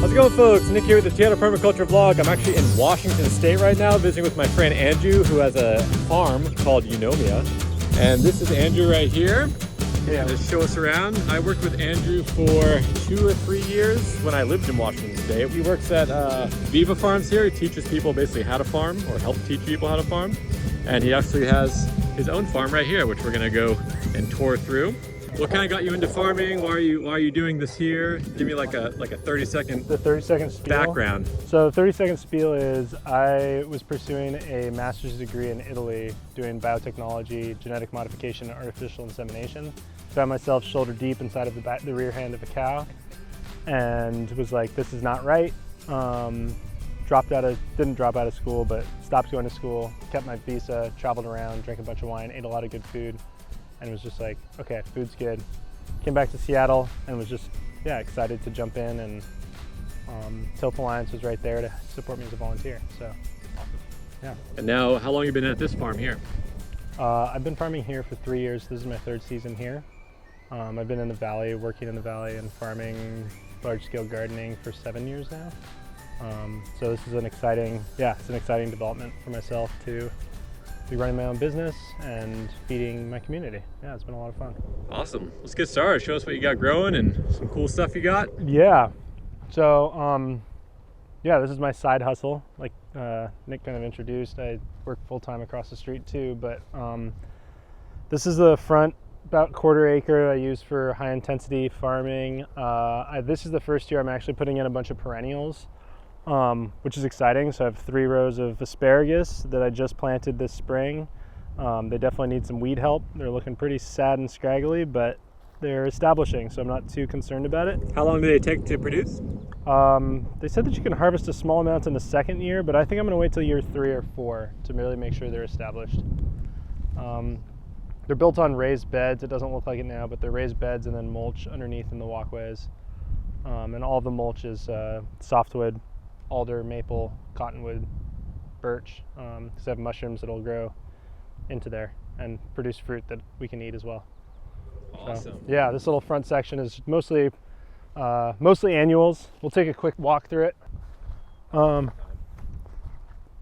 How's it going, folks? Nick here with the Untitled Permaculture vlog. I'm actually in Washington State right now visiting with my friend Andrew, who has a farm called Eunomia. And this is Andrew right here. Yeah, just show us around. I worked with Andrew for 2 or 3 years when I lived in Washington State. He works at Viva Farms here. He teaches people basically how to farm, or help teach people how to farm. And he actually has his own farm right here, which we're gonna go and tour through. What kind of got you into farming? Why are you doing this here? Give me like a 30-second spiel. background. So the 30-second spiel is I was pursuing a master's degree in Italy doing biotechnology, genetic modification, and artificial insemination. Found myself shoulder deep inside of the rear hand of a cow and was like, this is not right. Didn't drop out of school, but stopped going to school, kept my visa, traveled around, drank a bunch of wine, ate a lot of good food, and was just like, okay, food's good. Came back to Seattle and was just, excited to jump in, and Tillage Alliance was right there to support me as a volunteer, so, yeah. And now, how long have you been at this farm here? I've been farming here for 3 years. This is my 3rd season here. I've been in the valley, working in the valley and farming large-scale gardening for 7 years now. So this is an exciting development for myself to be running my own business and feeding my community. Yeah, it's been a lot of fun. Awesome. Let's get started. Show us what you got growing and some cool stuff you got. Yeah. So, this is my side hustle. Like Nick kind of introduced, I work full-time across the street too, but this is the front, about 1/4 acre I use for high intensity farming. This is the first year I'm actually putting in a bunch of perennials, which is exciting. So I have 3 rows of asparagus that I just planted this spring. They definitely need some weed help. They're looking pretty sad and scraggly, but they're establishing, so I'm not too concerned about it. How long do they take to produce? They said that you can harvest a small amount in the 2nd year, but I think I'm going to wait till year 3 or 4 to really make sure they're established. They're built on raised beds. It doesn't look like it now, but they're raised beds and then mulch underneath in the walkways. And all the mulch is softwood, alder, maple, cottonwood, birch, because I have mushrooms that'll grow into there and produce fruit that we can eat as well. Awesome. So, yeah, this little front section is mostly annuals. We'll take a quick walk through it.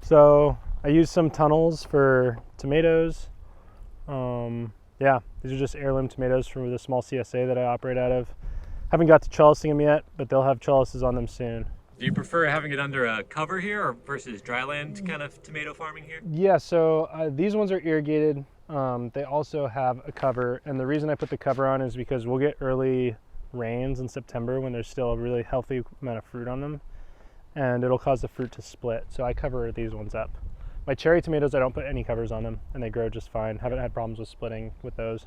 So I use some tunnels for tomatoes. These are just heirloom tomatoes from the small CSA that I operate out of. Haven't got to trellising them yet, but they'll have trellises on them soon. Do you prefer having it under a cover here or versus dryland kind of tomato farming here? Yeah, so these ones are irrigated. They also have a cover, and the reason I put the cover on is because we'll get early rains in September when there's still a really healthy amount of fruit on them, and it'll cause the fruit to split, so I cover these ones up. My cherry tomatoes, I don't put any covers on them, and they grow just fine. Haven't had problems with splitting with those,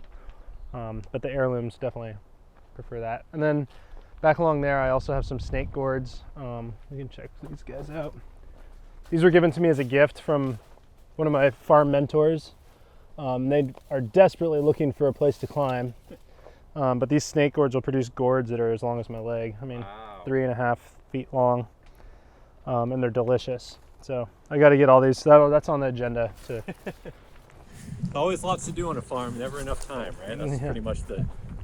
but the heirlooms definitely prefer that. And then back along there, I also have some snake gourds. We can check these guys out. These were given to me as a gift from one of my farm mentors. They are desperately looking for a place to climb, but these snake gourds will produce gourds that are as long as my leg. I mean, wow. 3.5 feet long, and they're delicious. So I got to get all these. That's on the agenda. Always lots to do on a farm, never enough time, right? That's pretty much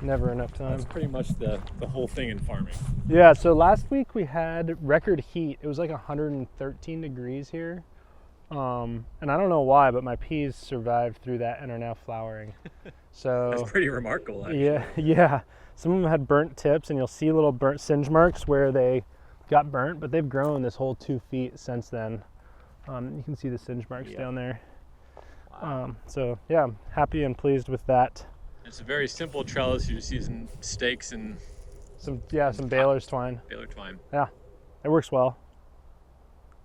never enough time. That's pretty much the whole thing in farming. Yeah. So last week we had record heat. It was like 113 degrees here. And I don't know why, but my peas survived through that and are now flowering. So that's pretty remarkable, actually. Yeah. Some of them had burnt tips, and you'll see little burnt singe marks where they got burnt, but they've grown this whole 2 feet since then. You can see the singe marks down there. Wow. So yeah, I'm happy and pleased with that. It's a very simple trellis. You're just using stakes and some baler's twine. Baler twine. Yeah, it works well.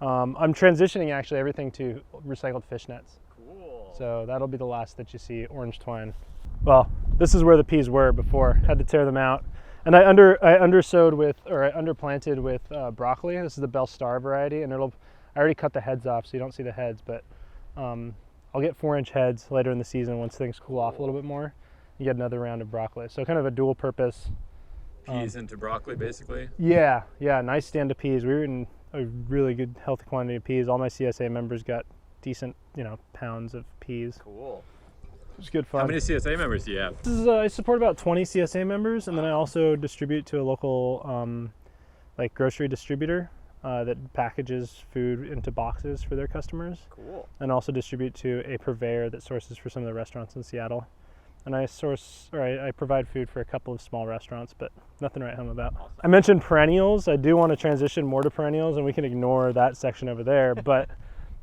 I'm transitioning actually everything to recycled fish nets. Cool. So that'll be the last that you see, orange twine. Well, this is where the peas were before. Had to tear them out. And I underplanted with broccoli. This is the Bell Star variety, and I already cut the heads off so you don't see the heads, but I'll get 4-inch heads later in the season once things cool off a little bit more. You get another round of broccoli. So kind of a dual purpose. Peas into broccoli, basically? Yeah, nice stand of peas. We were eating a really good healthy quantity of peas. All my CSA members got decent, pounds of peas. Cool. It was good fun. How many CSA members do you have? I support about 20 CSA members, and then I also distribute to a local like grocery distributor that packages food into boxes for their customers. Cool. And also distribute to a purveyor that sources for some of the restaurants in Seattle. And I provide food for a couple of small restaurants, but nothing to write home about. Awesome. I mentioned perennials. I do want to transition more to perennials, and we can ignore that section over there. But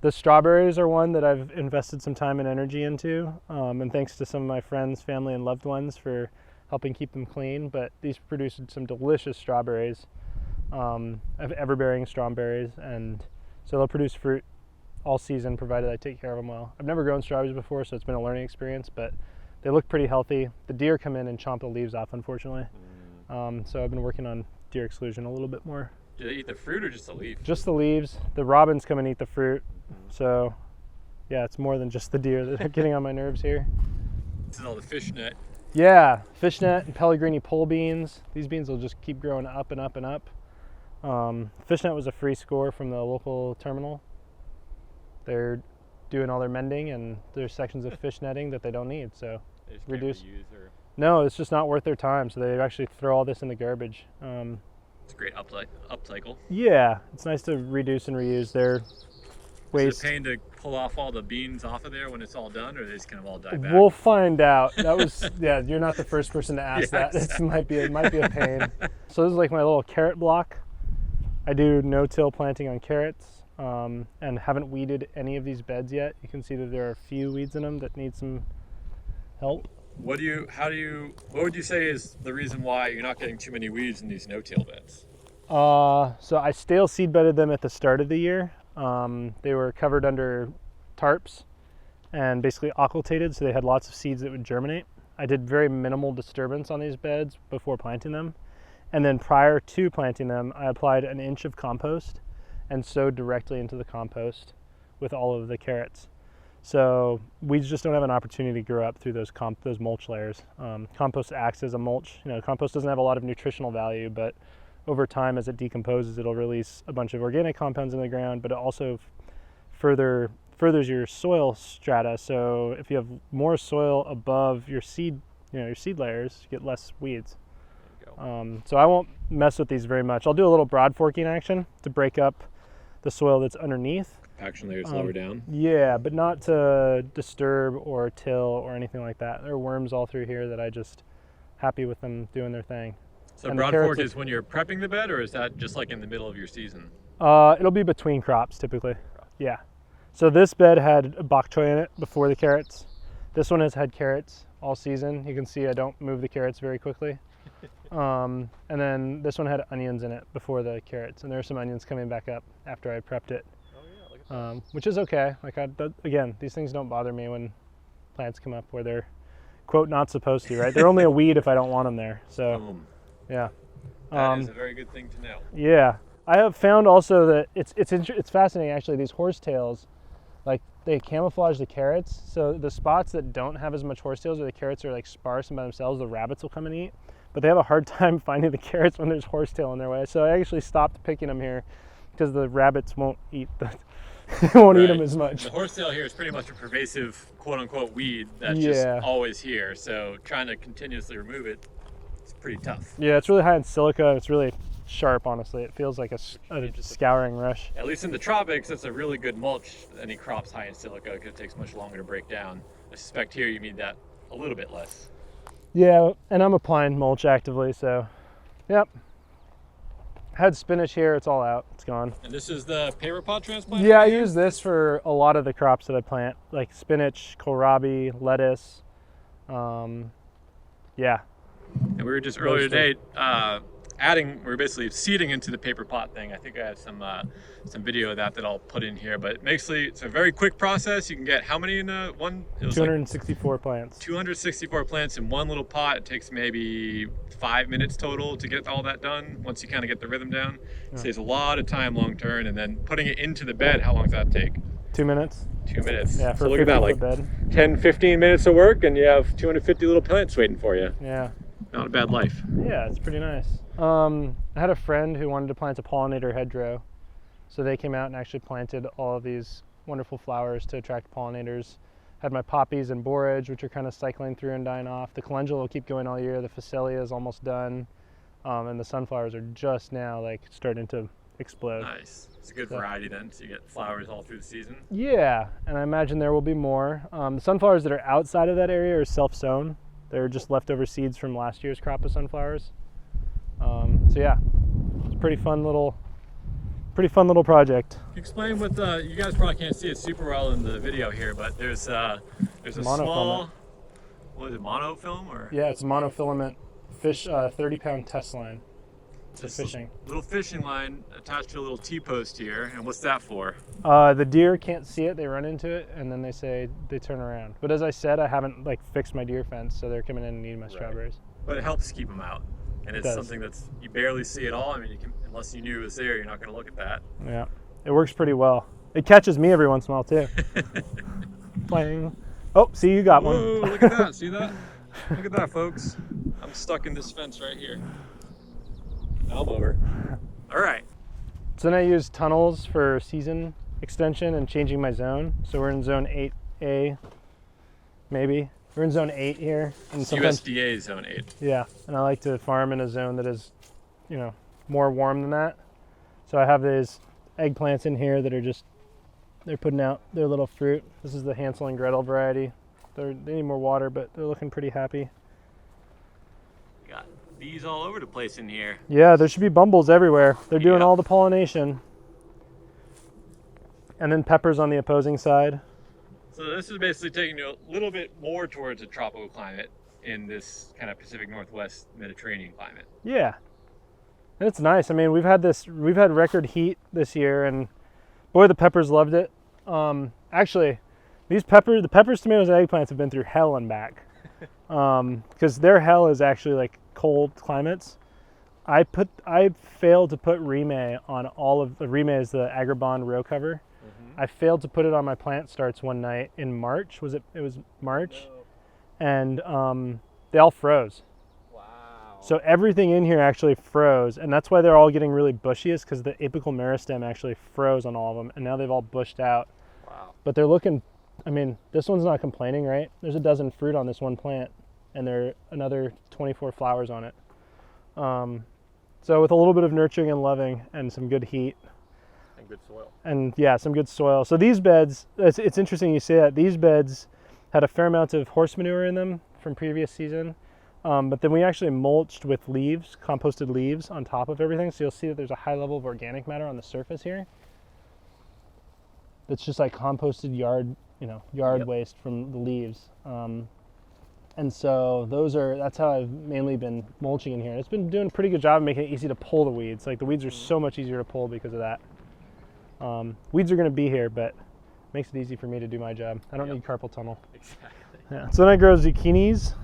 the strawberries are one that I've invested some time and energy into, and thanks to some of my friends, family, and loved ones for helping keep them clean. But these produce some delicious strawberries. I have ever-bearing strawberries, and so they'll produce fruit all season, provided I take care of them well. I've never grown strawberries before, so it's been a learning experience, but they look pretty healthy. The deer come in and chomp the leaves off, unfortunately. So I've been working on deer exclusion a little bit more. Do they eat the fruit or just the leaf? Just the leaves. The robins come and eat the fruit. So yeah, it's more than just the deer that are getting on my nerves here. This is all the fishnet. Yeah, fishnet and Pellegrini pole beans. These beans will just keep growing up and up and up. Fishnet was a free score from the local terminal. They're doing all their mending, and there's sections of fish netting that they don't need, so They just reduce. can't reuse or... No, it's just not worth their time, so they actually throw all this in the garbage. It's a great upcycle. Yeah, it's nice to reduce and reuse their waste. Is it a pain to pull off all the beans off of there when it's all done, or they just kind of all die back? We'll find out. That was yeah. You're not the first person to ask Yeah, that. It might be a pain. So this is like my little carrot block. I do no-till planting on carrots, and haven't weeded any of these beds yet. You can see that there are a few weeds in them that need some help. What would you say is the reason why you're not getting too many weeds in these no-till beds? So I stale seed bedded them at the start of the year. They were covered under tarps and basically occultated, so they had lots of seeds that would germinate. I did very minimal disturbance on these beds before planting them. And then prior to planting them, I applied an inch of compost and sowed directly into the compost with all of the carrots. So weeds just don't have an opportunity to grow up through those mulch layers. Compost acts as a mulch. Compost doesn't have a lot of nutritional value, but over time, as it decomposes, it'll release a bunch of organic compounds in the ground, but it also furthers your soil strata. So if you have more soil above your seed layers, you get less weeds. So I won't mess with these very much. I'll do a little broad forking action to break up the soil that's underneath. Action layers lower down. Yeah, but not to disturb or till or anything like that. There are worms all through here that I just happy with them doing their thing. So broad fork is when you're prepping the bed, or is that just like in the middle of your season? It'll be between crops typically. Yeah. So this bed had bok choy in it before the carrots. This one has had carrots all season. You can see I don't move the carrots very quickly. And then this one had onions in it before the carrots, and there are some onions coming back up after I prepped it. Oh yeah, look at that. Which is okay. Again, these things don't bother me when plants come up where they're quote not supposed to, right? They're only a weed if I don't want them there. So Boom. yeah. That is a very good thing to know. Yeah, I have found also that it's fascinating actually. These horsetails, like they camouflage the carrots. So the spots that don't have as much horsetails, or the carrots are like sparse and by themselves, the rabbits will come and eat. But they have a hard time finding the carrots when there's horsetail in their way. So I actually stopped picking them here because the rabbits won't eat eat them as much. The horsetail here is pretty much a pervasive quote-unquote weed that's just always here. So trying to continuously remove it, it's pretty tough. Yeah, it's really high in silica. It's really sharp, honestly. It feels like a scouring rush. At least in the tropics, it's a really good mulch. Any crops high in silica, because it takes much longer to break down. I suspect here you need that a little bit less. Yeah, and I'm applying mulch actively, so yep. Had spinach here, it's all out, it's gone. And this is the paper pot transplant? Yeah, I use this for a lot of the crops that I plant, like spinach, kohlrabi, lettuce. Yeah. And we were just earlier today we're basically seeding into the paper pot thing. I think I have some video of that I'll put in here, but basically it's a very quick process. You can get how many in one? It was 264 plants. 264 plants in one little pot. It takes maybe 5 minutes total to get all that done once you kind of get the rhythm down. It saves a lot of time long term, and then putting it into the bed, how long does that take? 2 minutes. 2 minutes. Yeah, for so look at that, like bed. 10-15 minutes of work and you have 250 little plants waiting for you. Yeah. Not a bad life. Yeah, it's pretty nice. I had a friend who wanted to plant a pollinator hedgerow. So they came out and actually planted all of these wonderful flowers to attract pollinators. Had my poppies and borage, which are kind of cycling through and dying off. The calendula will keep going all year. The phacelia is almost done. and the sunflowers are just now like starting to explode. Nice. It's a good variety then, so you get flowers all through the season. Yeah, and I imagine there will be more. The sunflowers that are outside of that area are self-sown. They're just leftover seeds from last year's crop of sunflowers. So yeah, it's a pretty fun little project. Explain what you guys probably can't see it super well in the video here, but there's a small, what is it, monofilm or? Yeah, it's a monofilament fish 30-pound test line. Just fishing. Little fishing line attached to a little T-post here, and what's that for? The deer can't see it; they run into it, and then they turn around. But as I said, I haven't like fixed my deer fence, so they're coming in and eating my strawberries. But it helps keep them out, and it's something that's you barely see at all. I mean, unless you knew it was there, you're not going to look at that. Yeah, it works pretty well. It catches me every once in a while too. Playing. Oh, see, you got one. Whoa, look at that! See that? Look at that, folks. I'm stuck in this fence right here. Now I'm over. All right. So then I use tunnels for season extension and changing my zone. So we're in zone 8A, maybe. We're in zone 8 here. And USDA zone 8. Yeah, and I like to farm in a zone that is, more warm than that. So I have these eggplants in here that are they're putting out their little fruit. This is the Hansel and Gretel variety. They need more water, but they're looking pretty happy. Got bees all over the place in here. Yeah, there should be bumbles everywhere. They're doing all the pollination. And then peppers on the opposing side. So this is basically taking you a little bit more towards a tropical climate in this kind of Pacific Northwest Mediterranean climate. Yeah. And it's nice. I mean, we've had record heat this year, and boy, the peppers loved it. Actually, the peppers, tomatoes, and eggplants have been through hell and back. Because their hell is actually like cold climates. I failed to put Rime on all of the Rime is the Agribond row cover. I failed to put it on my plant starts one night in March. It was March, no. And they all froze. Wow. So everything in here actually froze, and that's why they're all getting really bushy, is because the apical meristem actually froze on all of them, and now they've all bushed out. Wow. But they're looking, I mean, this one's not complaining, right? There's a dozen fruit on this one plant, and there are another 24 flowers on it. So with a little bit of nurturing and loving and some good heat. And good soil. And yeah, some good soil. So these beds, it's interesting you say that. These beds had a fair amount of horse manure in them from previous season. But then we actually mulched with leaves, composted leaves on top of everything. So you'll see that there's a high level of organic matter on the surface here. It's just like composted yard waste from the leaves. And so that's how I've mainly been mulching in here. It's been doing a pretty good job of making it easy to pull the weeds. Like the weeds are so much easier to pull because of that. Weeds are going to be here, but it makes it easy for me to do my job. I don't need carpal tunnel. Exactly. Yeah. So then I grow zucchinis,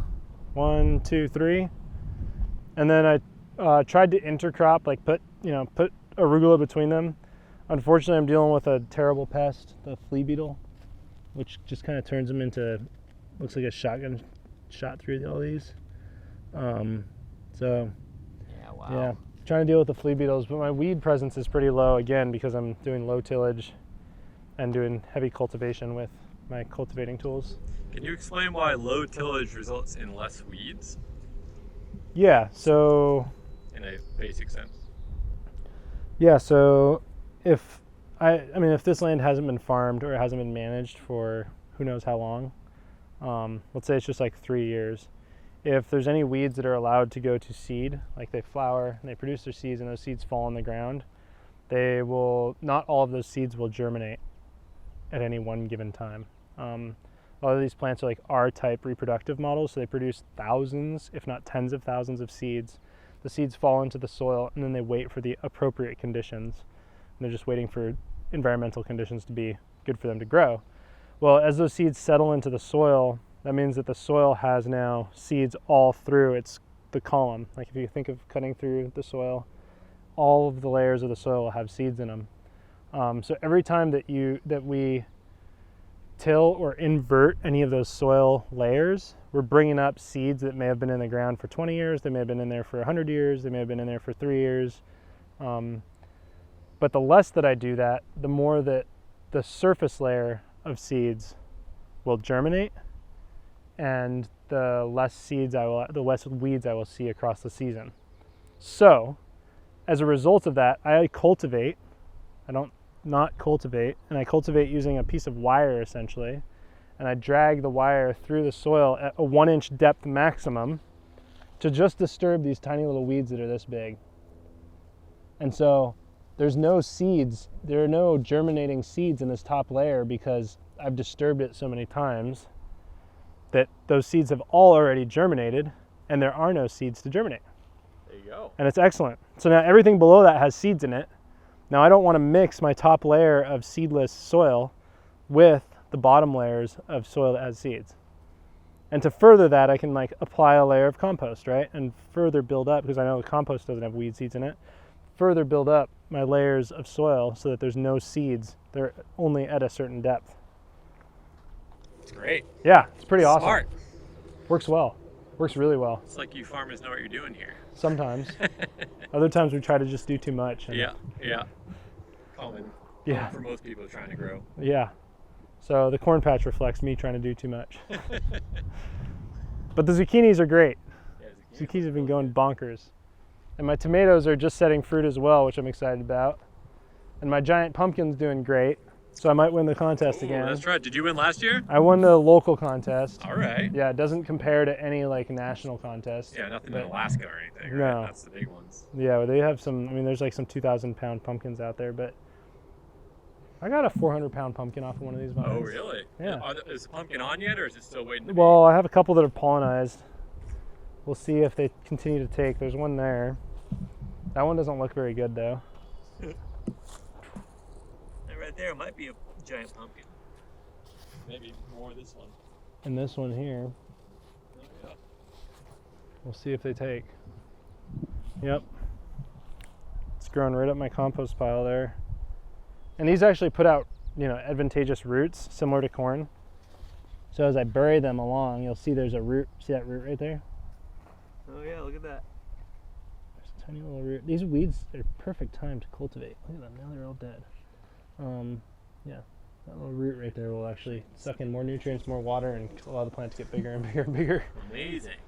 1, 2, 3, and then I tried to intercrop, like put arugula between them. Unfortunately, I'm dealing with a terrible pest, the flea beetle, which just kind of turns them into, looks like a shotgun shot through all these. Yeah, trying to deal with the flea beetles, but my weed presence is pretty low again because I'm doing low tillage and doing heavy cultivation with my cultivating tools. Can you explain why low tillage results in less weeds? Yeah, so in a basic sense. Yeah, so if this land hasn't been farmed or it hasn't been managed for who knows how long, let's say it's just like 3 years. If there's any weeds that are allowed to go to seed, like they flower and they produce their seeds and those seeds fall on the ground, not all of those seeds will germinate at any one given time. A lot of these plants are like R-type reproductive models, so they produce thousands, if not tens of thousands of seeds. The seeds fall into the soil and then they wait for the appropriate conditions. And they're just waiting for environmental conditions to be good for them to grow. Well, as those seeds settle into the soil, that means that the soil has now seeds all through the column. Like if you think of cutting through the soil, all of the layers of the soil will have seeds in them. So every time that we till or invert any of those soil layers, we're bringing up seeds that may have been in the ground for 20 years, they may have been in there for 100 years, they may have been in there for 3 years. But the less that I do that, the more that the surface layer of seeds will germinate, and the less weeds I will see across the season. So as a result of that, I cultivate. I don't not cultivate, and I cultivate using a piece of wire essentially, and I drag the wire through the soil at a 1-inch depth maximum to just disturb these tiny little weeds that are this big. And so there's no seeds, there are no germinating seeds in this top layer because I've disturbed it so many times that those seeds have all already germinated and there are no seeds to germinate. There you go. And it's excellent. So now everything below that has seeds in it. Now I don't want to mix my top layer of seedless soil with the bottom layers of soil that has seeds. And to further that, I can like apply a layer of compost, right? And further build up, because I know the compost doesn't have weed seeds in it, further build up my layers of soil so that there's no seeds. They're only at a certain depth. It's great. Yeah, it's pretty awesome. Smart. Works well. Works really well. It's like you farmers know what you're doing here. Sometimes. Other times we try to just do too much. And, Yeah. Common. Yeah. For most people trying to grow. Yeah. So the corn patch reflects me trying to do too much. But the zucchinis are great. Yeah, Zucchinis have been going bonkers. And my tomatoes are just setting fruit as well, which I'm excited about. And my giant pumpkin's doing great. So I might win the contest again. That's right. Did you win last year? I won the local contest. All right. Yeah, it doesn't compare to any like national contest. Yeah, nothing in Alaska or anything, No. right? That's the big ones. Yeah, they have some, I mean, there's like some 2,000-pound pumpkins out there, but I got a 400-pound pumpkin off of one of these vines. Oh, really? Yeah. Is the pumpkin on yet, or is it still waiting to Well, I have a couple that are pollinized. We'll see if they continue to take. There's one there. That one doesn't look very good, though. be? And right there might be a giant pumpkin. Maybe more this one. And this one here, Oh, yeah. we'll see if they take. Yep. It's growing right up my compost pile there. And these actually put out, you know, advantageous roots, similar to corn. So as I bury them along, you'll see there's a root. See that root right there? Oh, yeah, look at that. There's a tiny little root. These weeds are perfect time to cultivate. Look at them, now they're all dead. Yeah, that little root right there will actually suck in more nutrients, more water, and allow the plant to get bigger and bigger and bigger. Amazing.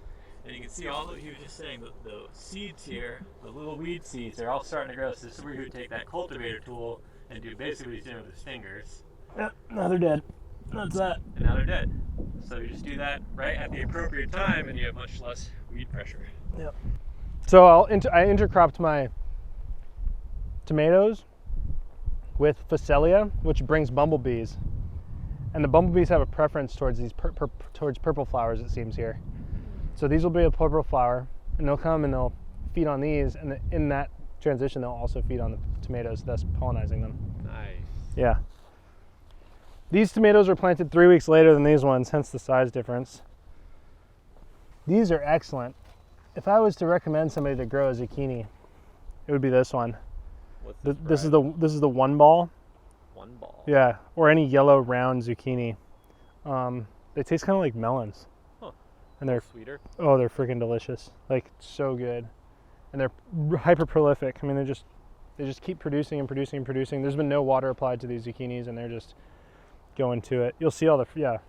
And you can see all of, he was just saying, the seeds here, the little weed seeds, they're all starting to grow. So this is where you would take that cultivator tool and do basically what he's doing with his fingers. Yep, now they're dead. That's that. And now they're dead. So you just do that right at the appropriate time and you have much less weed pressure. Yep. So I intercropped my tomatoes with Phacelia, which brings bumblebees. And the bumblebees have a preference towards these towards purple flowers, it seems here. So these will be a purple flower, and they'll come and they'll feed on these, and in that transition they'll also feed on the tomatoes, thus pollinizing them. Nice. Yeah. These tomatoes were planted 3 weeks later than these ones, hence the size difference. These are excellent. If I was to recommend somebody to grow a zucchini, it would be this one. What's This is the one ball. one ball. Yeah, or any yellow round zucchini. They taste kind of like melons. Huh. And they're Sweeter. oh, they're freaking delicious. Like so good. And they're hyper prolific. I mean, they just keep producing and producing and producing. There's been no water applied to these zucchinis, and they're just going to it. You'll see all the there's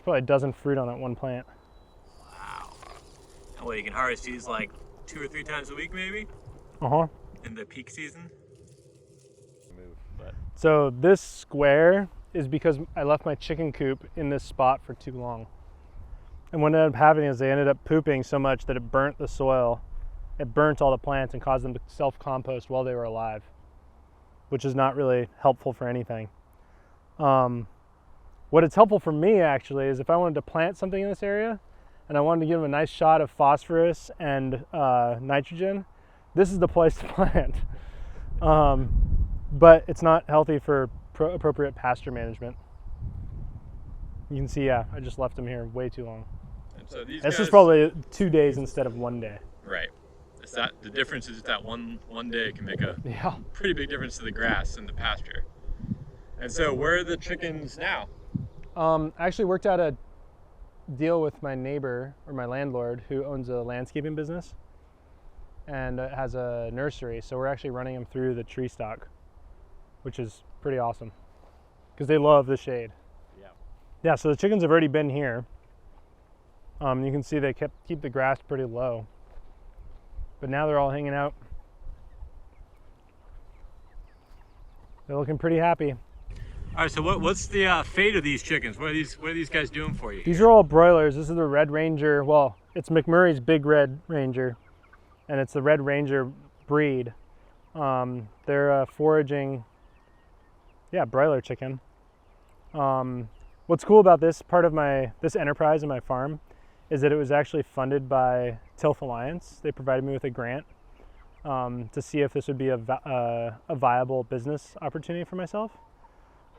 probably a dozen fruit on that one plant. Wow. And well, you can harvest these like 2 or 3 times a week, maybe, Uh-huh. in the peak season. But So this square is because I left my chicken coop in this spot for too long. And what ended up happening is they ended up pooping so much that it burnt the soil. It burnt all the plants and caused them to self-compost while they were alive, which is not really helpful for anything. What it's helpful for me actually is if I wanted to plant something in this area and I wanted to give them a nice shot of phosphorus and nitrogen, this is the place to plant. But it's not healthy for appropriate pasture management. You can see, I just left them here way too long. and so these This guys, is probably 2 days instead of 1 day. right. It's that the difference is that one day can make a Yeah. pretty big difference to the grass and the pasture. And so where are the chickens now? I actually worked out a deal with my neighbor or my landlord who owns a landscaping business and has a nursery. So we're actually running them through the tree stock, which is pretty awesome because they love the shade. Yeah. Yeah, so the chickens have already been here. You can see they keep the grass pretty low. But now they're all hanging out. They're looking pretty happy. All right, so what's the fate of these chickens? What are these guys doing for you? These are all broilers. This is the Red Ranger. Well, it's McMurray's Big Red Ranger, and it's the Red Ranger breed. They're foraging, broiler chicken. What's cool about this part of this enterprise in my farm is that it was actually funded by Tilth Alliance. They provided me with a grant to see if this would be a viable business opportunity for myself.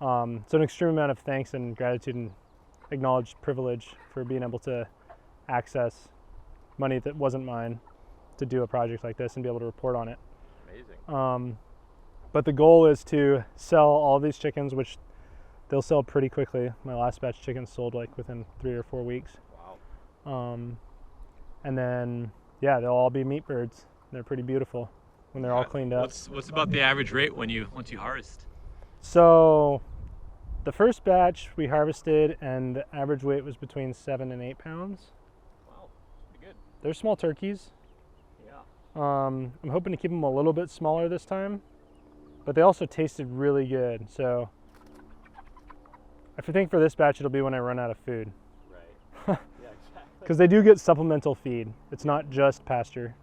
So an extreme amount of thanks and gratitude and acknowledged privilege for being able to access money that wasn't mine to do a project like this and be able to report on it. Amazing. But the goal is to sell all of these chickens, which they'll sell pretty quickly. My last batch of chickens sold like within 3 or 4 weeks. Wow. And then, they'll all be meat birds. They're pretty beautiful when they're all cleaned up. What's about the average rate once you harvest? So the first batch we harvested and the average weight was between 7 and 8 pounds. Wow, pretty good. They're small turkeys. Yeah. I'm hoping to keep them a little bit smaller this time, but they also tasted really good. So I think for this batch it'll be when I run out of food. Right. Yeah, exactly. Because they do get supplemental feed. It's not just pasture.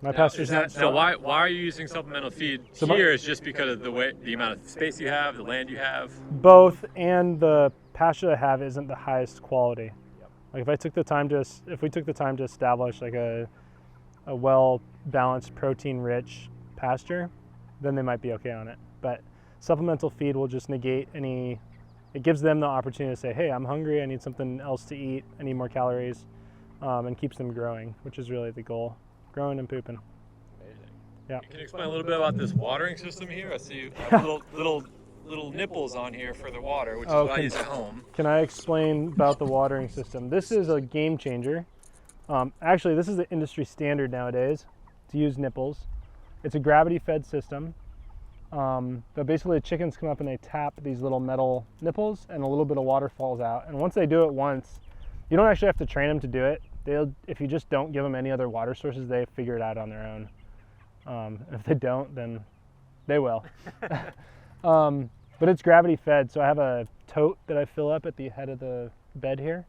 My pasture's not. So why are you using supplemental feed here? Is just because of the amount of space you have, the land you have? Both, and the pasture I have isn't the highest quality. Yep. Like if we took the time to establish like a well balanced, protein rich pasture, then they might be okay on it. But supplemental feed will just negate any. It gives them the opportunity to say, hey, I'm hungry, I need something else to eat, I need more calories, and keeps them growing, which is really the goal. Growing and pooping. Amazing. Yeah. Can you explain a little bit about this watering system here? I see you have little nipples on here for the water, which is what I use at home. Can I explain about the watering system? This is a game changer. Actually, this is the industry standard nowadays to use nipples. It's a gravity-fed system. But basically, the chickens come up and they tap these little metal nipples, and a little bit of water falls out. And once they do it once, you don't actually have to train them to do it. If you just don't give them any other water sources, they figure it out on their own. And if they don't, then they will. But it's gravity fed, so I have a tote that I fill up at the head of the bed here,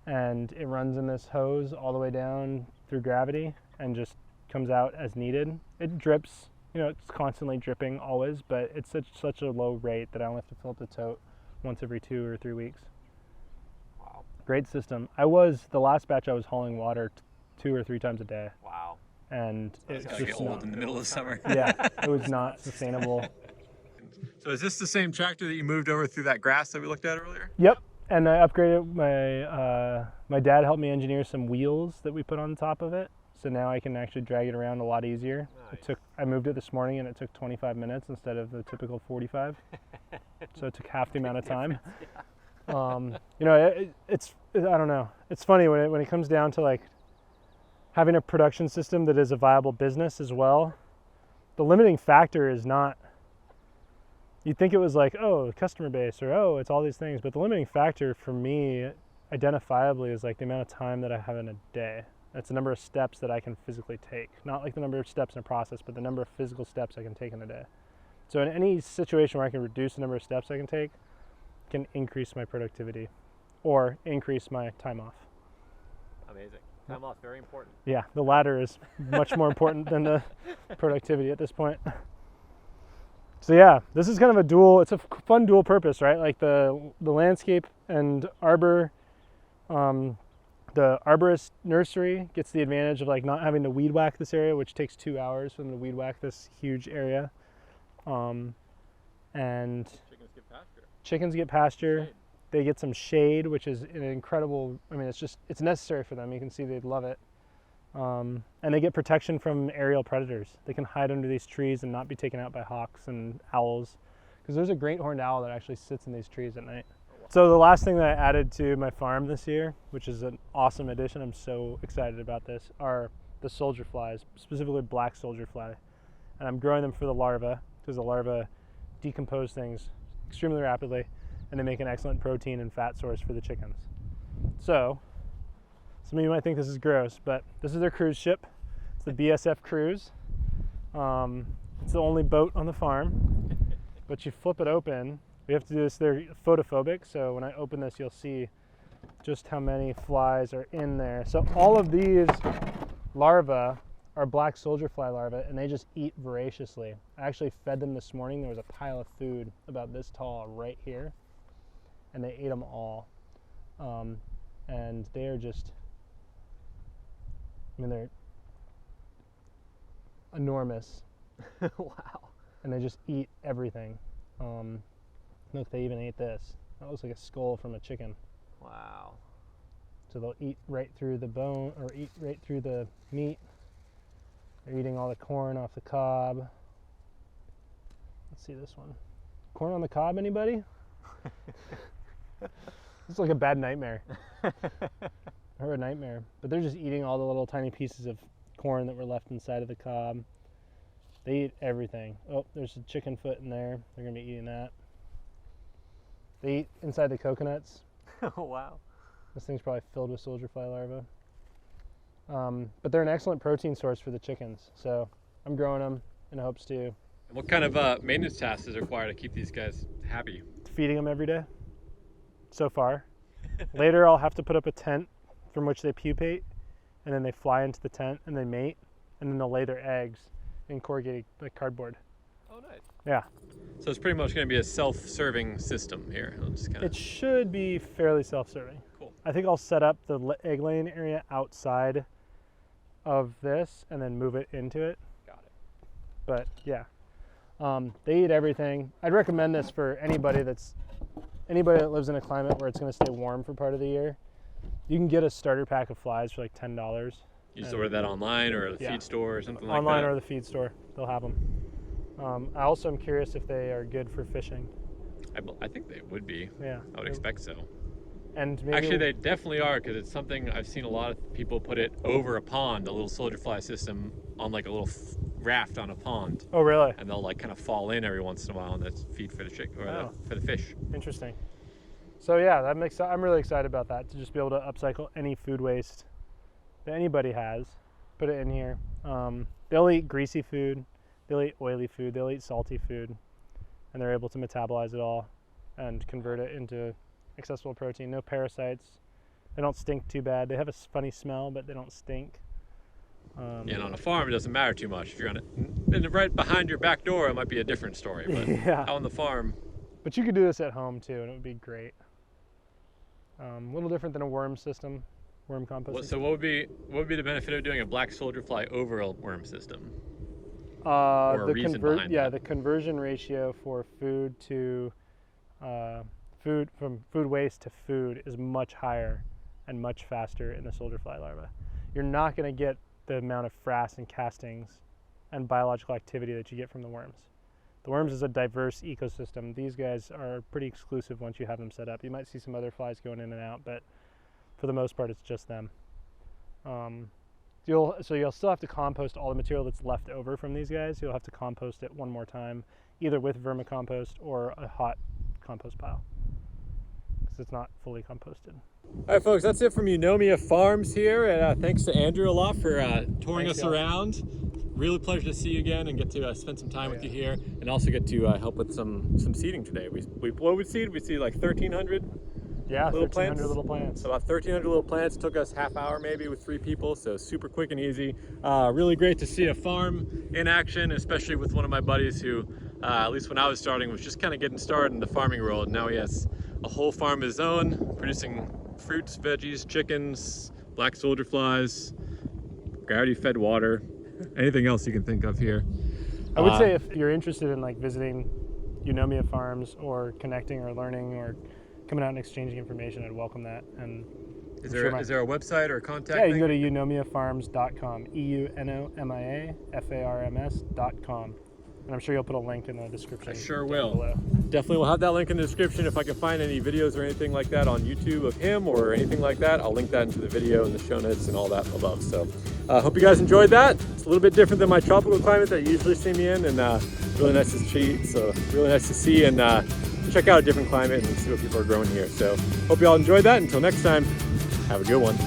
and it runs in this hose all the way down through gravity and just comes out as needed. It drips, it's constantly dripping always, but it's such a low rate that I only have to fill up the tote once every 2 or 3 weeks. Great system. The last batch I was hauling water 2 or 3 times a day. Wow. And it's gonna get old in the middle of the summer. Yeah, it was not sustainable. So is this the same tractor that you moved over through that grass that we looked at earlier? Yep. And I upgraded my dad helped me engineer some wheels that we put on top of it. So now I can actually drag it around a lot easier. Nice. I moved it this morning and it took 25 minutes instead of the typical 45. So it took half the amount of time. It's I don't know. It's funny when it comes down to like having a production system that is a viable business as well. The limiting factor is not. You'd think it was like, oh, customer base, or it's all these things, but the limiting factor for me, identifiably, is like the amount of time that I have in a day. That's the number of steps that I can physically take. Not like the number of steps in a process, but the number of physical steps I can take in a day. So in any situation where I can reduce the number of steps I can take, can increase my productivity or increase my time off. Amazing. Time off, very important. Yeah, the latter is much more important than the productivity at this point. So yeah, this is kind of it's a fun dual purpose, right? Like the landscape and arbor, the arborist nursery gets the advantage of like not having to weed whack this area, which takes 2 hours for them to weed whack this huge area. And chickens get pasture. They get some shade, which is an incredible, it's necessary for them. You can see they'd love it. And they get protection from aerial predators. They can hide under these trees and not be taken out by hawks and owls. Because there's a great horned owl that actually sits in these trees at night. So the last thing that I added to my farm this year, which is an awesome addition, I'm so excited about this, are the soldier flies, specifically black soldier fly. And I'm growing them for the larva, because the larvae decompose things extremely rapidly, and they make an excellent protein and fat source for the chickens. So, some of you might think this is gross, but this is their cruise ship. It's the BSF Cruise. It's the only boat on the farm. But you flip it open. We have to do this. They're photophobic, so when I open this, you'll see just how many flies are in there. So all of these larvae are black soldier fly larvae, and they just eat voraciously. I actually fed them this morning. There was a pile of food about this tall right here, and they ate them all. And they are just, I mean, they're enormous. Wow. And they just eat everything. Look, they even ate this. That looks like a skull from a chicken. Wow. So they'll eat right through the bone, or eat right through the meat. They're eating all the corn off the cob. Let's see this one. Corn on the cob, anybody? It's like a bad nightmare. Or a nightmare. But they're just eating all the little tiny pieces of corn that were left inside of the cob. They eat everything. Oh, there's a chicken foot in there. They're gonna be eating that. They eat inside the coconuts. Oh, wow. This thing's probably filled with soldier fly larvae. But they're an excellent protein source for the chickens. So I'm growing them in hopes to. What kind of maintenance tasks is required to keep these guys happy? Feeding them every day, so far. Later I'll have to put up a tent from which they pupate, and then they fly into the tent and they mate, and then they'll lay their eggs in corrugated like cardboard. Oh, nice. Yeah. So it's pretty much going to be a self-serving system here. It'll just kind of... It should be fairly self-serving. Cool. I think I'll set up the egg laying area outside of this and then move it into it. Got it. But yeah, they eat everything. I'd recommend this for anybody that lives in a climate where it's going to stay warm for part of the year. You can get a starter pack of flies for like $10. You just order that online or at the feed store or something like that? Online or the feed store. They'll have them. I also am curious if they are good for fishing. I think they would be. Yeah. I would expect so. And maybe actually, they definitely are, because it's something I've seen a lot of people put it over a pond, a little soldier fly system on like a little raft on a pond. Oh, really? And they'll like kind of fall in every once in a while, and that's feed for the for the fish. Interesting. So yeah, I'm really excited about that, to just be able to upcycle any food waste that anybody has, put it in here. They'll eat greasy food, they'll eat oily food, they'll eat salty food, and they're able to metabolize it all and convert it into accessible protein. No parasites. They don't stink too bad. They have a funny smell, but they don't stink. And on a farm, it doesn't matter too much. If you're on it, right behind your back door, it might be a different story. But yeah. Out on the farm. But you could do this at home too, and it would be great. A little different than a worm system, worm composting. So what would be the benefit of doing a black soldier fly over a worm system? The conversion ratio for food to food waste to food is much higher and much faster in the soldier fly larva. You're not going to get the amount of frass and castings and biological activity that you get from the worms. The worms is a diverse ecosystem. These guys are pretty exclusive once you have them set up. You might see some other flies going in and out, but for the most part, it's just them. You'll still have to compost all the material that's left over from these guys. You'll have to compost it one more time, either with vermicompost or a hot compost pile, because it's not fully composted. All right, folks, that's it from Eunomia Farms here. And thanks to Andrew a lot for touring us around. Really pleasure to see you again and get to spend some time with you here, and also get to help with some seeding today. What we seed? We seed like 1,300. Yeah, little 1,300 little plants. So about 1,300 little plants. Took us half hour maybe with 3 people, so super quick and easy. Really great to see a farm in action, especially with one of my buddies who, at least when I was starting, was just kind of getting started in the farming world. Now he has a whole farm of his own, producing fruits, veggies, chickens, black soldier flies, gravity-fed water, anything else you can think of here. I would say if you're interested in like visiting Eunomia Farms or connecting or learning or coming out and exchanging information, I'd welcome that. And is there a website or a contact? Yeah, you can go to eunomiafarms.com, eunomiafarms.com. And I'm sure you'll put a link in the description. I sure will. Below. Definitely will have that link in the description. If I can find any videos or anything like that on YouTube of him or anything like that, I'll link that into the video and the show notes and all that above. So hope you guys enjoyed that. It's a little bit different than my tropical climate that you usually see me in, and really nice to see. So really nice to see and check out a different climate and see what people are growing here. So hope you all enjoyed that. Until next time, have a good one.